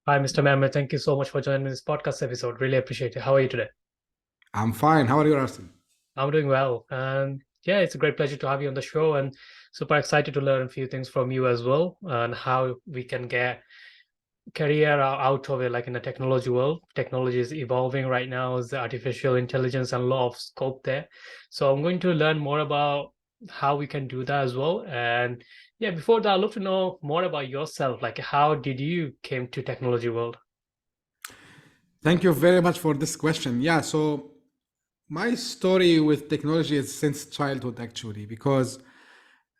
Hi, Mr. Mehmet. Thank you so much for joining this podcast episode. Really appreciate it. How are you today? I'm fine. How are you, Arsen? I'm doing well. And yeah, it's a great pleasure to have you on the show and super excited to learn a few things from you as well and how we can get career out of it, like in the technology world. Technology is evolving right now, is artificial intelligence and a lot of scope there. So I'm going to learn more about how we can do that as well. And yeah, before that, I'd love to know more about yourself. Like how did you came to technology world? Thank you very much for this question. Yeah, so my story with technology is since childhood, actually, because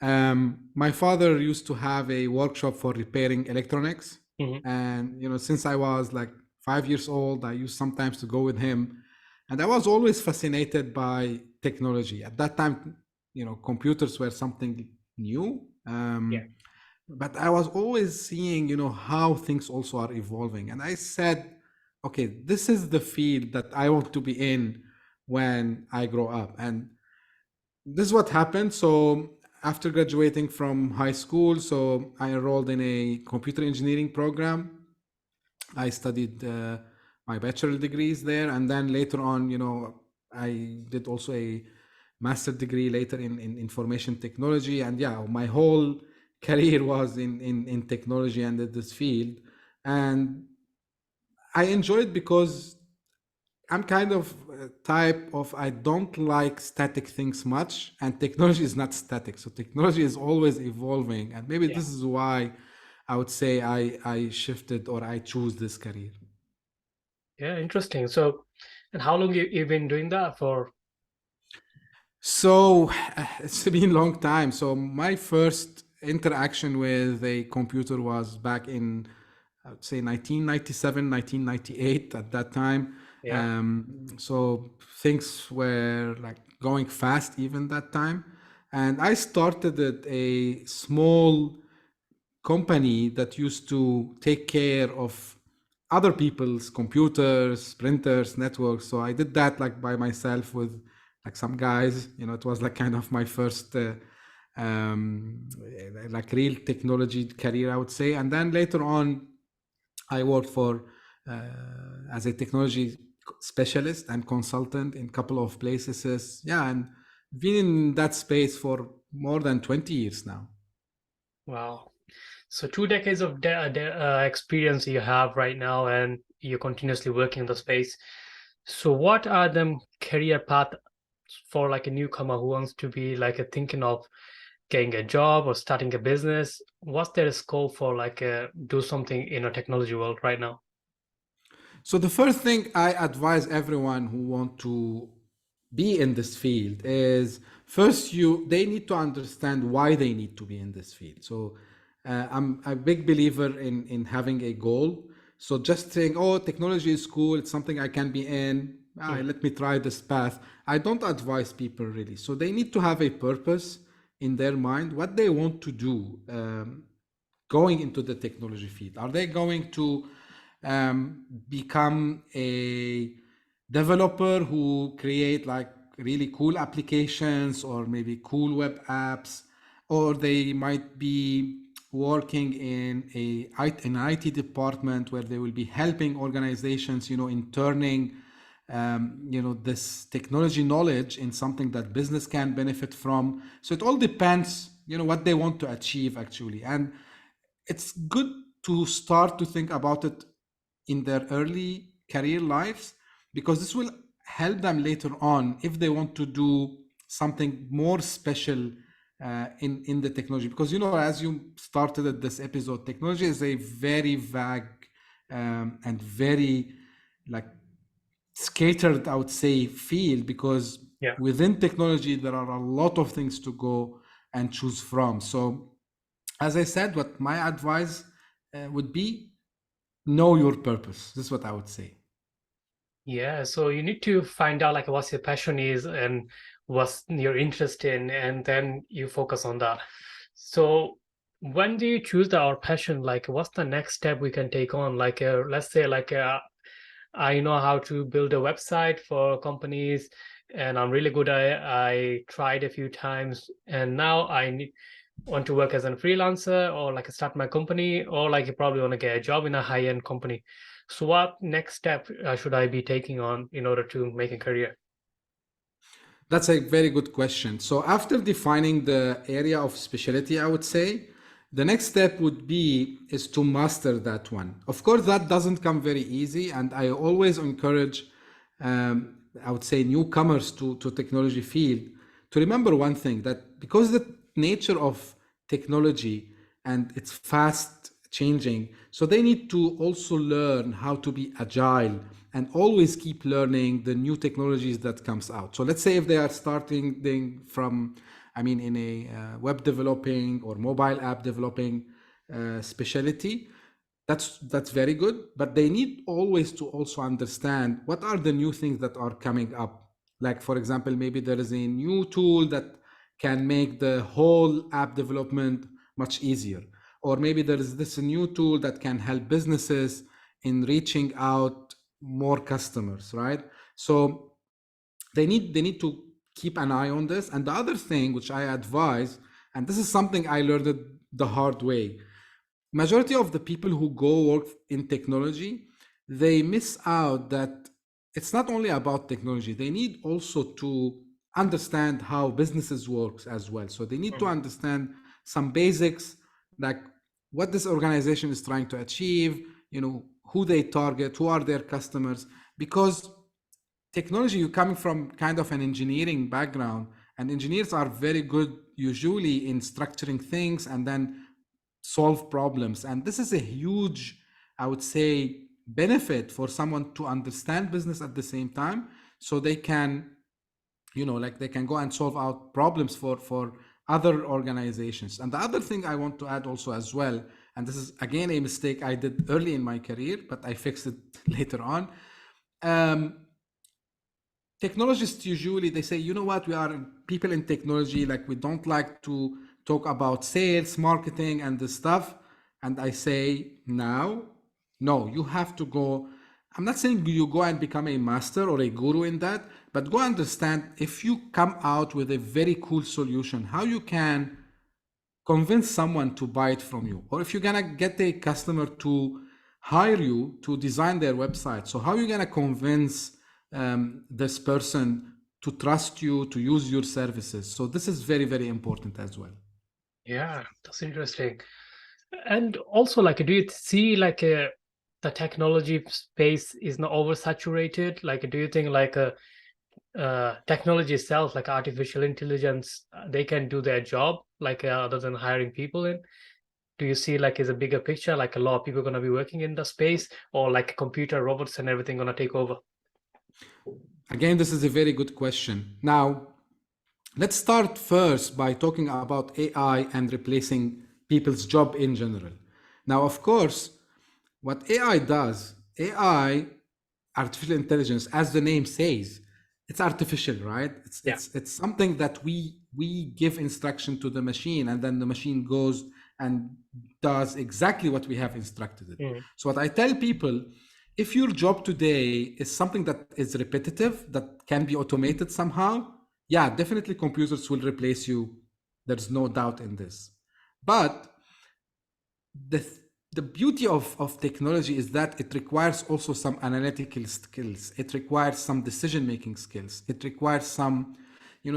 my father used to have a workshop for repairing electronics. Hmm. And, since I was like 5 years old, I used sometimes to go with him. And I was always fascinated by technology. At that time, computers were something new. Yeah. But I was always seeing, how things also are evolving. And I said, okay, this is the field that I want to be in when I grow up. And this is what happened. So after graduating from high school, so I enrolled in a computer engineering program. I studied my bachelor degrees there, and then later on, I did also a master degree later in information technology, and yeah, my whole career was in technology and in this field, and I enjoyed because I'm kind of type of I don't like static things much, and technology is not static. So technology is always evolving, and maybe Yeah. this is why I would say I shifted or I choose this career. Yeah, interesting. So, and how long you been doing that for? So it's been a long time. So my first interaction with a computer was back in, I would say 1997, 1998 at that time. Yeah. So things were like going fast even that time. And I started at a small company that used to take care of other people's computers, printers, networks. So I did that like by myself with like some guys. It was like kind of my first um, like real technology career, I would say. And then later on, I worked for as a technology specialist and consultant in a couple of places. Yeah, and been in that space for more than 20 years now. Wow. So 2 decades of experience you have right now, and you're continuously working in the space. So what are the career path for like a newcomer who wants to be like a thinking of getting a job or starting a business? What's their scope for like do something in a technology world right now? So the first thing I advise everyone who want to be in this field is first you they need to understand why they need to be in this field. So I'm a big believer in having a goal. So just saying, oh, technology is cool, it's something I can be in. Mhm. Let me try this path. I don't advise people really. So they need to have a purpose in their mind, what they want to do. Going into the technology field? Are they going to become a developer who create like really cool applications or maybe cool web apps, or they might be working in an IT department where they will be helping organizations, in turning this technology knowledge in something that business can benefit from. So it all depends, what they want to achieve actually. And it's good to start to think about it in their early career lives, because this will help them later on if they want to do something more special in the technology. Because as you started at this episode, technology is a very vague and very like scattered, I would say, field, because Yeah. within technology there are a lot of things to go and choose from. So as I said, what my advice would be, know your purpose. This is what I would say. Yeah, so you need to find out like what your passion is and what's your interest in, and then you focus on that. So when do you choose the our passion? Like, what's the next step we can take on? Like, let's say like I know how to build a website for companies, and I'm really good at it. I tried a few times, and now I need. want to work as a freelancer or like start my company, or like you probably want to get a job in a high-end company. So what next step should I be taking on in order to make a career? That's a very good question. So after defining the area of specialty, I would say the next step would be is to master that one. Of course, that doesn't come very easy, and I always encourage, I would say, newcomers to technology field to remember one thing, that because the nature of technology and it's fast changing, so they need to also learn how to be agile and always keep learning the new technologies that comes out. So let's say if they are starting from, I mean, in a web developing or mobile app developing specialty, that's very good, but they need always to also understand what are the new things that are coming up. Like, for example, maybe there is a new tool that can make the whole app development much easier, or maybe there is this new tool that can help businesses in reaching out more customers, right? So they need to keep an eye on this. And the other thing which I advise, and this is something I learned it the hard way, majority of the people who go work in technology, they miss out that it's not only about technology. They need also to understand how businesses works as well. So they need to Mhm. understand some basics, like what this organization is trying to achieve, who they target, who are their customers. Because technology, you coming from kind of an engineering background, and engineers are very good usually in structuring things and then solve problems. And this is a huge, I would say, benefit for someone to understand business at the same time, so they can, like they can go and solve out problems for other organizations. And the other thing I want to add also as well, and this is again a mistake I did early in my career, but I fixed it later on. um, Technologists usually, they say, you know what, we are people in technology, like we don't like to talk about sales, marketing, and this stuff. And I say, now, no, you have to go. I'm not saying you go and become a master or a guru in that, but go understand, if you come out with a very cool solution, how you can convince someone to buy it from you, or if you're gonna get a customer to hire you to design their website, so how are you gonna convince this person to trust you to use your services? So this is very, very important as well. Yeah, that's interesting. And also, like, do you see like the technology space is not oversaturated? Like, do you think like technology itself, like artificial intelligence, they can do their job, like other than hiring people in? Do you see like is a bigger picture, like a lot of people going to be working in the space, or like computer robots and everything going to take over? Again, this is a very good question. Now, let's start first by talking about AI and replacing people's job in general. Now, of course, what AI does, AI, artificial intelligence, as the name says, it's artificial, right? It's Yeah. it's it's something that we give instruction to the machine, and then the machine goes and does exactly what we have instructed it. Mm. So what I tell people, if your job today is something that is repetitive, that can be automated somehow, yeah, definitely computers will replace you. There's no doubt in this. But the the beauty of technology is that it requires also some analytical skills. It requires some decision making skills. It requires some,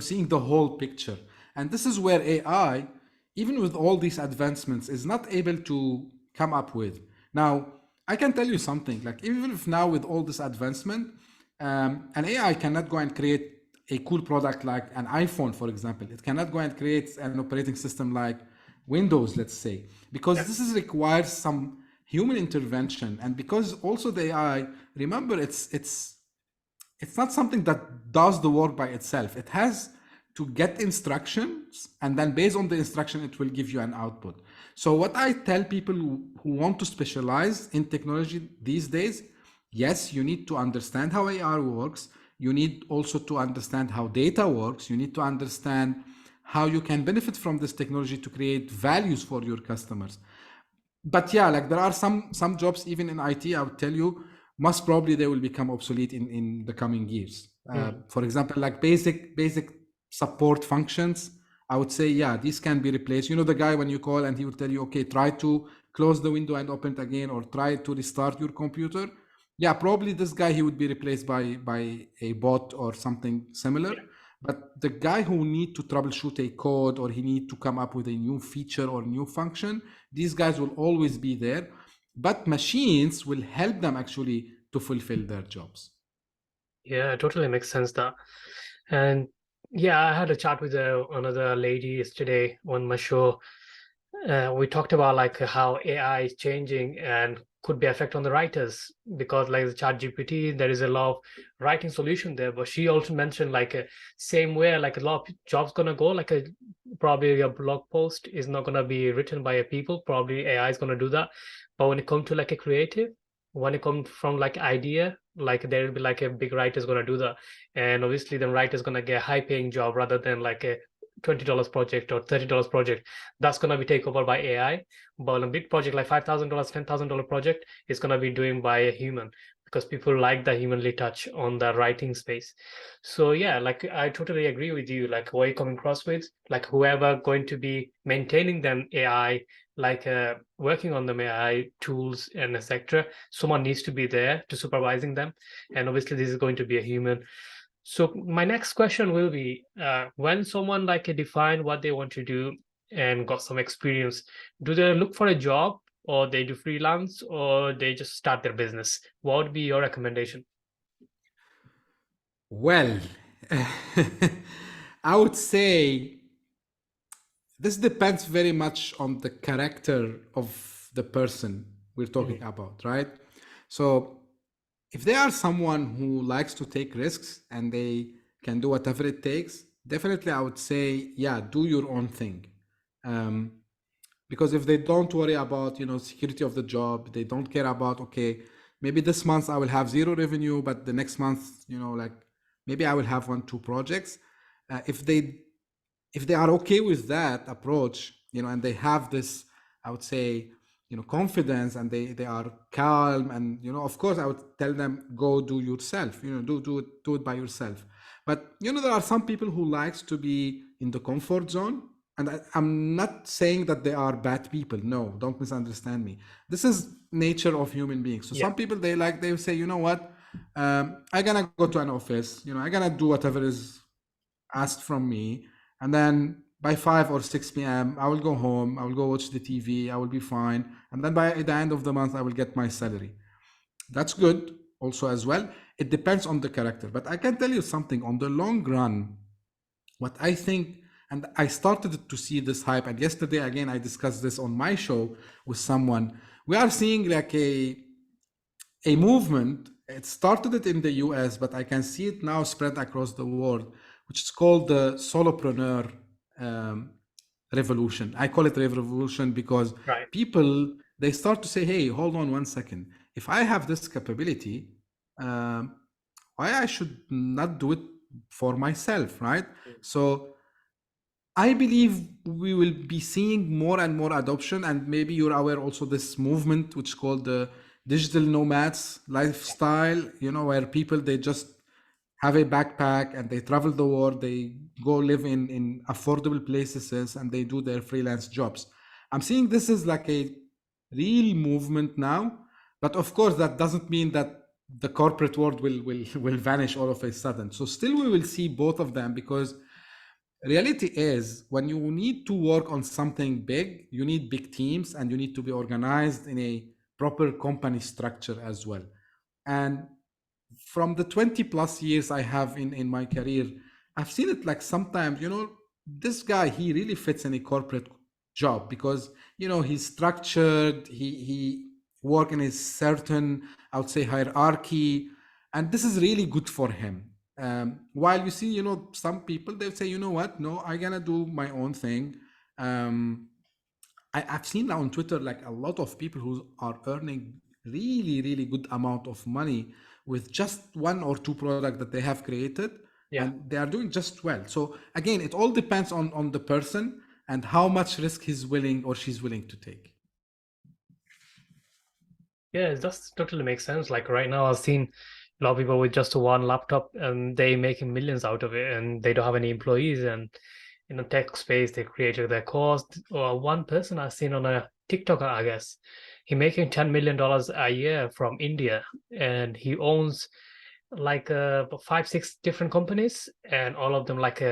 seeing the whole picture. And this is where AI, even with all these advancements, is not able to come up with. Now, I can tell you something, like even if now with all this advancement, an AI cannot go and create a cool product like an iPhone, for example. It cannot go and create an operating system like Windows, let's say, because Yeah. this is requires some human intervention. And because also the AI, remember, it's not something that does the work by itself. It has to get instructions, and then based on the instruction, it will give you an output. So what I tell people who want to specialize in technology these days, yes, you need to understand how AI works. You need also to understand how data works. You need to understand how you can benefit from this technology to create values for your customers. But yeah, like there are some jobs even in IT, I would tell you, most probably they will become obsolete in the coming years. Mm. For example, like basic support functions, I would say, yeah, these can be replaced. You know, the guy when you call and he will tell you, okay, try to close the window and open it again, or try to restart your computer. Yeah, probably this guy he would be replaced by a bot or something similar. But the guy who need to troubleshoot a code, or he need to come up with a new feature or new function, these guys will always be there. But machines will help them actually to fulfill their jobs. Yeah, it totally makes sense that. And yeah, I had a chat with another lady yesterday on my show. We talked about like how AI is changing and could be effect on the writers, because like the chat GPT, there is a lot of writing solution there. But she also mentioned like a same way, like a lot of jobs gonna go, like a probably a blog post is not gonna be written by a people, probably AI is gonna do that. But when it comes to like a creative, when it comes from like idea, like there will be like a big writer's gonna do that. And obviously the writer's gonna get a high paying job rather than like a $20 project or $30 project that's going to be taken over by AI. But on a big project like $5,000, $10,000 project is going to be doing by a human, because people like the humanly touch on the writing space. So yeah, like I totally agree with you. Like what you're coming across with, like whoever going to be maintaining them AI, like working on them AI tools and etc. Someone needs to be there to supervising them, and obviously this is going to be a human. So my next question will be, when someone like define what they want to do and got some experience, do they look for a job, or they do freelance, or they just start their business? What would be your recommendation? Well, I would say this depends very much on the character of the person we're talking Mhm. about, right? So if they are someone who likes to take risks and they can do whatever it takes, definitely I would say, yeah, do your own thing. Um, because if they don't worry about, security of the job, they don't care about, okay, maybe this month I will have zero revenue, but the next month, like maybe I will have one, two projects. If they are okay with that approach, and they have this, I would say, confidence, and they are calm, and of course I would tell them, go do yourself, do it by yourself. But there are some people who likes to be in the comfort zone, and I'm not saying that they are bad people. No, don't misunderstand me. This is nature of human beings. So Yeah. some people, they say, you know what, I'm gonna go to an office, I'm gonna do whatever is asked from me, and then by 5 or 6 p.m. I will go home, I will go watch the TV, I will be fine, and then by the end of the month I will get my salary. That's good also as well. It depends on the character, but I can tell you something on the long run. What I think, and I started to see this hype, and yesterday again I discussed this on my show with someone. We are seeing like a movement. It started it in the US, but I can see it now spread across the world, which is called the solopreneur um, revolution. I call it revolution because Right. people, they start to say, "Hey, hold on one second. If I have this capability, um, why I should not do it for myself, right?" So I believe we will be seeing more and more adoption, and maybe you're aware also this movement which is called the digital nomads lifestyle. Where people, they just have a backpack and they travel the world, they go live in affordable places, and they do their freelance jobs. I'm seeing this is like a real movement now, but of course that doesn't mean that the corporate world will vanish all of a sudden. So still we will see both of them, because reality is, when you need to work on something big, you need big teams, and you need to be organized in a proper company structure as well. And from the 20 plus years I have in my career, I've seen it like sometimes, this guy, he really fits in a corporate job, because, he's structured, he work in a certain, I would say, hierarchy, and this is really good for him. While you see, some people, they'll say, you know what, no, I'm gonna do my own thing. um, I've seen now on Twitter like a lot of people who are earning really, really good amount of money with just one or two product that they have created, Yeah. and they are doing just well. So again, it all depends on the person and how much risk he's willing or she's willing to take. Yeah, it does totally make sense. Like right now, I've seen a lot of people with just one laptop and they making millions out of it, and they don't have any employees. And tech space. They created their course. Or one person I've seen on a TikTok, I guess, he making $10 million a year from India, and he owns like 5, 6 different companies, and all of them like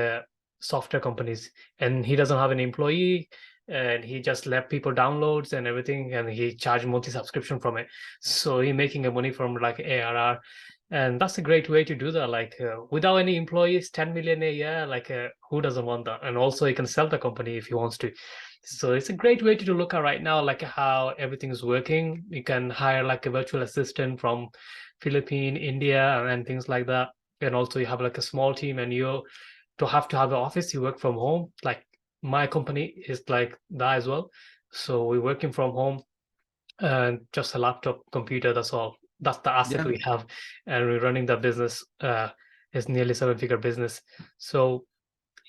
software companies. And he doesn't have an employee, and he just let people downloads and everything, and he charge monthly subscription from it. So he making a money from like ARR, and that's a great way to do that. Like without any employees, 10 million a year. Like who doesn't want that? And also he can sell the company if he wants to. So it's a great way to look at right now, like how everything is working. You can hire like a virtual assistant from Philippines, India, and things like that. And also you have like a small team, and you don't have to have an office. You work from home. Like my company is like that as well. So we're working from home and just a laptop, computer. That's all. That's the asset Yeah. we have, and we're running the business. It's nearly 7-figure business. So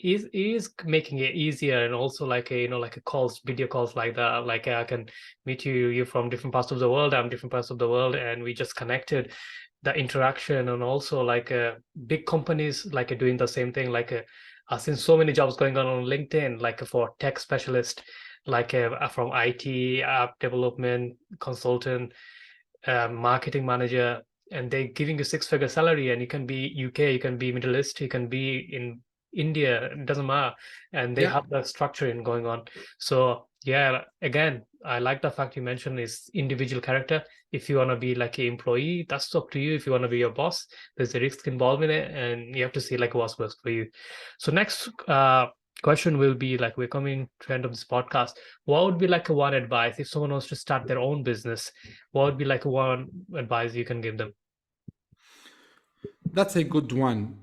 is making it easier, and also like a like a calls, video calls like that. Like I can meet you from different parts of the world, I'm different parts of the world, and we just connected. The interaction, and also like big companies like doing the same thing. Like I've seen so many jobs going on LinkedIn, like for tech specialist, like from IT, app development consultant, marketing manager, and they're giving you 6-figure salary, and you can be UK, you can be Middle East, you can be in India, it doesn't matter. And they Yeah. have the structuring going on. So yeah, again, I like the fact you mentioned is individual character. If you want to be like an employee, that's up to you. If you want to be your boss, there's a risk involved in it, and you have to see like what works for you. So next question will be, like, we're coming to the end of this podcast, what would be like a one advice if someone wants to start their own business? What would be like one advice you can give them? That's a good one.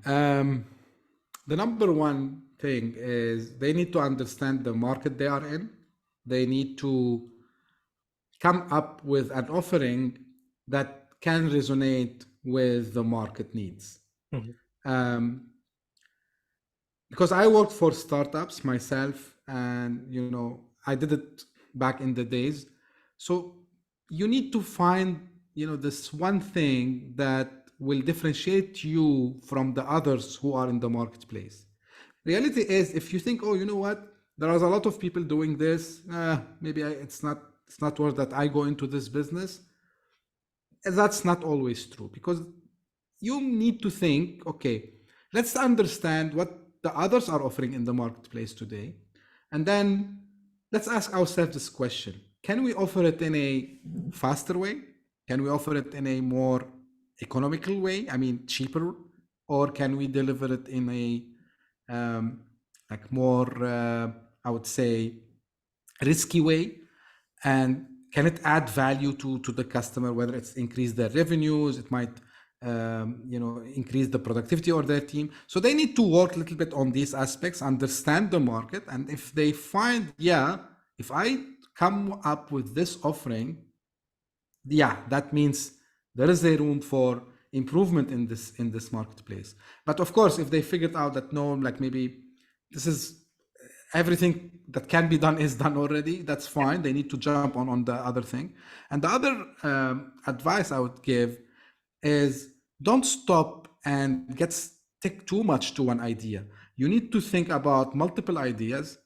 The number one thing is they need to understand the market they are in. They need to come up with an offering that can resonate with the market needs. Mhm. Um, because I worked for startups myself, and I did it back in the days. So you need to find this one thing that will differentiate you from the others who are in the marketplace. Reality is, if you think, oh, you know what, there are a lot of people doing this, maybe it's not worth that I go into this business. That's not always true, because you need to think, okay, let's understand what the others are offering in the marketplace today. And then let's ask ourselves this question: can we offer it in a faster way? Can we offer it in a more economical way? I mean, cheaper? Or can we deliver it in a like more, I would say, risky way? And can it add value to the customer, whether it's increase their revenues, it might increase the productivity of their team. So they need to work a little bit on these aspects, understand the market, and if they find, yeah, if I come up with this offering, yeah, that means there is a room for improvement in this marketplace. But of course, if they figured out that no, like maybe this is everything that can be done is done already, that's fine. They need to jump on the other thing. And the other advice I would give is, don't stop and get stick too much to one idea. You need to think about multiple ideas,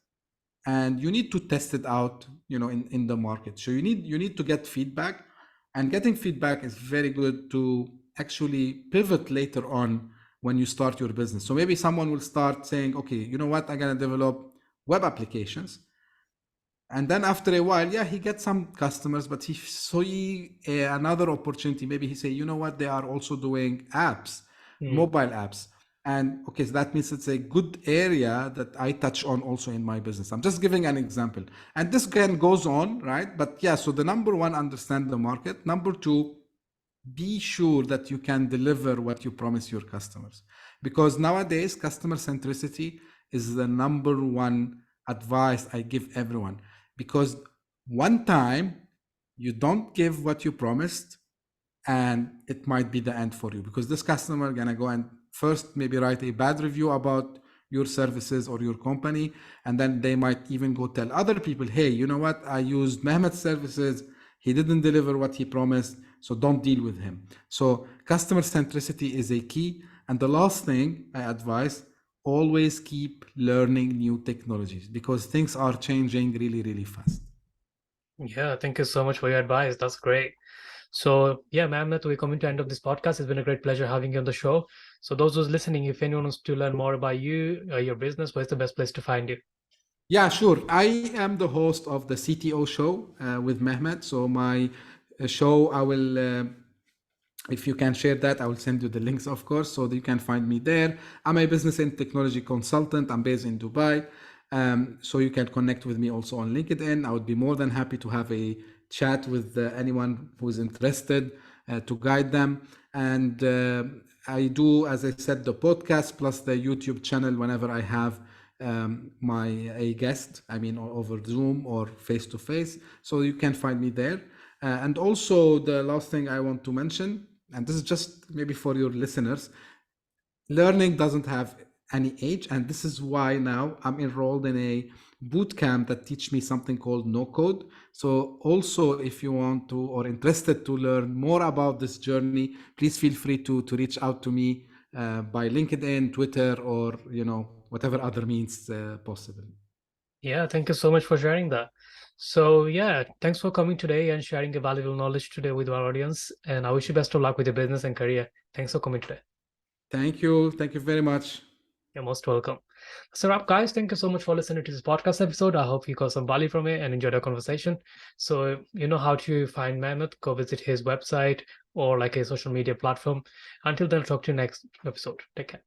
and you need to test it out, in the market. So you need to get feedback, and getting feedback is very good to actually pivot later on when you start your business. So maybe someone will start saying, okay, you know what, I'm going to develop web applications. And then after a while, yeah, he gets some customers, but he see another opportunity. Maybe he say, you know what, they are also doing apps, Mm. mobile apps. And okay, so that means it's a good area that I touch on also in my business. I'm just giving an example. And this can goes on, right? But yeah, so the number one, understand the market. Number two, be sure that you can deliver what you promise your customers, because nowadays customer centricity is the number one advice I give everyone. Because one time you don't give what you promised, and it might be the end for you, because this customer gonna go and first maybe write a bad review about your services or your company, and then they might even go tell other people, hey, you know what, I used Mehmet's services, he didn't deliver what he promised, so don't deal with him. So customer centricity is a key. And the last thing I advise, always keep learning new technologies because things are changing really, really fast. Yeah, thank you so much for your advice. That's great. So yeah, Mehmet, we're coming to the end of this podcast. It's been a great pleasure having you on the show. So those who's listening, if anyone wants to learn more about you, your business, where's the best place to find you? Yeah, sure. I am the host of the CTO show with Mehmet. So my show, I will if you can share that, I will send you the links, of course, so that you can find me there. I'm a business and technology consultant. I'm based in Dubai. So you can connect with me also on LinkedIn. I would be more than happy to have a chat with anyone who's interested to guide them. And I do, as I said, the podcast plus the YouTube channel whenever I have my a guest, I mean, over Zoom or face to face. So you can find me there. And also, the last thing I want to mention, and this is just maybe for your listeners, learning doesn't have any age, and this is why now I'm enrolled in a boot camp that teach me something called no code. So also, if you want to or interested to learn more about this journey, please feel free to reach out to me by LinkedIn, Twitter, or whatever other means possible. Yeah, thank you so much for sharing that. So yeah, thanks for coming today and sharing your valuable knowledge today with our audience. And I wish you best of luck with your business and career. Thanks for coming today. Thank you very much. You're most welcome. So, wrap, guys, thank you so much for listening to this podcast episode. I hope you got some value from it and enjoyed our conversation. So, you know how to find Mehmet, go visit his website or like a social media platform. Until then, I'll talk to you next episode. Take care.